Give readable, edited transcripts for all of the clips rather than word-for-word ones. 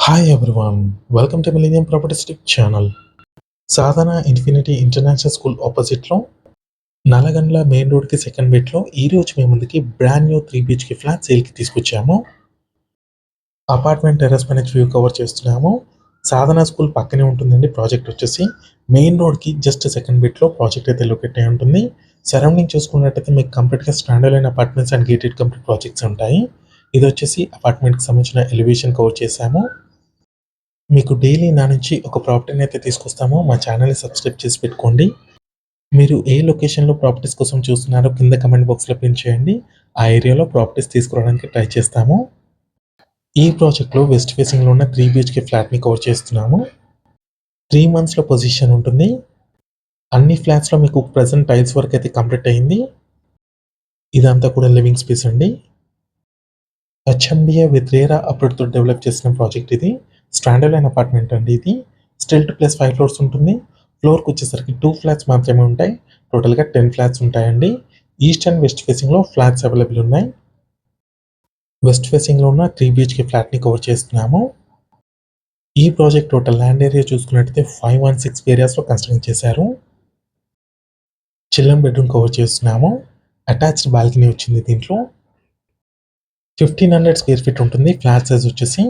Hi everyone, welcome to Millennium Properties Tip channel. Sadhana infinity international school ఆపోజిట్లో Nallagandla main రోడ్కి second బిట్లో ఈరోజు మేము ముందుకి బ్రాండ్ న్యూ 3 BHK ఫ్లాట్ సేల్కి తీసుకొచ్చాము. అపార్ట్మెంట్ టెర్రస్ పైన వ్యూ కవర్ చేస్తున్నాము. సాధన స్కూల్ పక్కనే ఉంటుందండి. ప్రాజెక్ట్ వచ్చేసి మెయిన్ రోడ్కి జస్ట్ సెకండ్ బిట్లో ప్రాజెక్ట్ అయితే లొకేట్ అయి ఉంటుంది. సరౌండింగ్ చూసుకున్నట్టయితే మీకు కంప్లీట్గా స్టాండర్డ్ అయిన apartments and gated complete projects ఉంటాయి. ఇది వచ్చేసి అపార్ట్మెంట్కి సంబంధించిన ఎలివేషన్ కవర్ చేశాము. మీకు డైలీ నా నుంచి ఒక ప్రాపర్టీని అయితే తీసుకొస్తాము. మా ఛానల్ని సబ్స్క్రైబ్ చేసి పెట్టుకోండి. మీరు ఏ లొకేషన్లో ప్రాపర్టీస్ కోసం చూస్తున్నారో కింద కమెంట్ బాక్స్లో పిన్ చేయండి. ఆ ఏరియాలో ప్రాపర్టీస్ తీసుకురావడానికి ట్రై చేస్తాము. ఈ ప్రాజెక్ట్లో వెస్ట్ ఫేసింగ్లో ఉన్న 3 BHK ఫ్లాట్ని కవర్ చేస్తున్నాము. 3 monthsలో పొజిషన్ ఉంటుంది. అన్ని ఫ్లాట్స్లో మీకు ప్రజెంట్ టైల్స్ వర్క్ అయితే కంప్లీట్ అయింది. ఇదంతా కూడా లివింగ్ స్పేస్ అండి. హెచ్ఎండిఏ విత్ రేరా అప్రూవ్డ్తో డెవలప్ చేసిన ప్రాజెక్ట్ ఇది. స్టాండర్డ్ అయిన అపార్ట్మెంట్ అండి ఇది. స్టిల్ట్ ప్లస్ 5 floors ఉంటుంది. ఫ్లోర్కి వచ్చేసరికి 2 flats మాత్రమే ఉంటాయి. టోటల్గా 10 flats ఉంటాయండి. ఈస్ట్ అండ్ వెస్ట్ ఫేసింగ్లో ఫ్లాట్స్ అవైలబుల్ ఉన్నాయి. వెస్ట్ ఫేసింగ్లో ఉన్న 3 BHK ఫ్లాట్ని కవర్ చేస్తున్నాము. ఈ ప్రాజెక్ట్ టోటల్ ల్యాండ్ ఏరియా చూసుకున్నట్టయితే 516 ఏరియాస్లో కన్స్ట్రక్ట్ చేశారు. చిల్డ్రన్ బెడ్రూమ్ కవర్ చేస్తున్నాము. అటాచ్డ్ బాల్కనీ వచ్చింది దీంట్లో. 1500 square feet ఉంటుంది. ఫ్లాట్ సైజ్ వచ్చేసి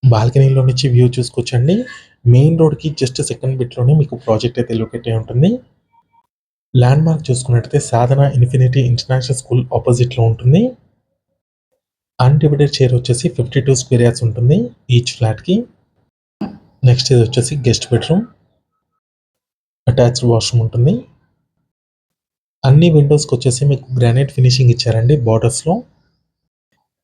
బాల్కనీలో నుంచి వ్యూ చూసుకోవచ్చండి. మెయిన్ రోడ్కి జస్ట్ సెకండ్ బిట్లోనే మీకు ప్రాజెక్ట్ అయితే లొకేట్ అయి ఉంటుంది. ల్యాండ్ మార్క్ చూసుకున్నట్టయితే సాధన ఇన్ఫినిటీ ఇంటర్నేషనల్ స్కూల్ ఆపోజిట్లో ఉంటుంది. అన్డివైడెడ్ షేర్ వచ్చేసి 52 square yards ఉంటుంది ఈచ్ ఫ్లాట్కి. నెక్స్ట్ ఇది వచ్చేసి గెస్ట్ బెడ్రూమ్, అటాచ్డ్ వాష్రూమ్ ఉంటుంది. అన్ని విండోస్కి వచ్చేసి మీకు గ్రానైట్ ఫినిషింగ్ ఇచ్చారండి బార్డర్స్లో.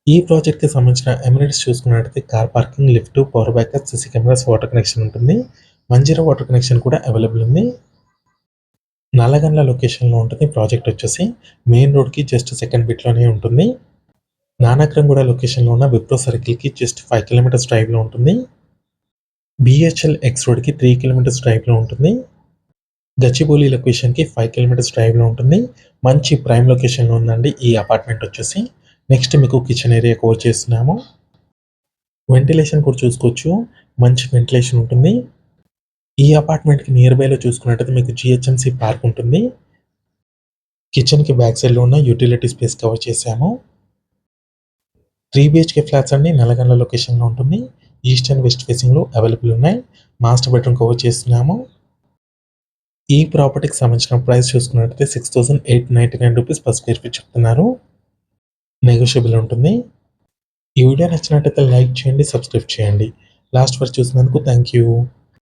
ఈ ప్రాజెక్ట్కి సంబంధించిన ఎమ్యూనిటీస్ చూసుకున్నట్టయితే car parking, lift, power backup, CC cameras, water connection ఉంటుంది. మంజీరా వాటర్ కనెక్షన్ కూడా అవైలబుల్ ఉంది. నల్లగండ్ల లొకేషన్లో ఉంటుంది. ప్రాజెక్ట్ వచ్చేసి మెయిన్ రోడ్కి జస్ట్ సెకండ్ బిట్లోనే ఉంటుంది. నానక్రంగూడ లొకేషన్లో ఉన్న విప్రో సర్కిల్కి జస్ట్ 5 kilometers డ్రైవ్లో ఉంటుంది. బిహెచ్ఎల్ ఎక్స్ రోడ్కి 3 kilometers డ్రైవ్లో ఉంటుంది. గచ్చిబౌలి లొకేషన్కి 5 kilometers డ్రైవ్లో ఉంటుంది. మంచి ప్రైమ్ లొకేషన్లో ఉందండి ఈ అపార్ట్మెంట్ వచ్చేసి. నెక్స్ట్ మీకు కిచెన్ ఏరియా కవర్ చేస్తున్నాము. వెంటిలేషన్ కూడా చూసుకోవచ్చు. మంచి వెంటిలేషన్ ఉంటుంది. ఈ అపార్ట్మెంట్కి నియర్ బైలో చూసుకున్నట్టయితే మీకు జిహెచ్ఎంసి పార్క్ ఉంటుంది. కిచెన్కి బ్యాక్ సైడ్లో ఉన్న యూటిలిటీ స్పేస్ కవర్ చేశాము. 3 BHK ఫ్లాట్స్ అండి. నల్లగండ్ల లొకేషన్లో ఉంటుంది. ఈస్ట్ అండ్ వెస్ట్ ఫేసింగ్లో అవైలబుల్ ఉన్నాయి. మాస్టర్ బెడ్రూమ్ కవర్ చేస్తున్నాము. ఈ ప్రాపర్టీకి సంబంధించిన ప్రైస్ చూసుకున్నట్టయితే 6,899 రూపీస్ per square feet చెప్తున్నారు. నెగోషియబుల్ ఉంటుంది. ఈ వీడియో నచ్చినట్టయితే లైక్ చేయండి, సబ్స్క్రైబ్ చేయండి. లాస్ట్ వరకు చూసినందుకు థ్యాంక్ యూ.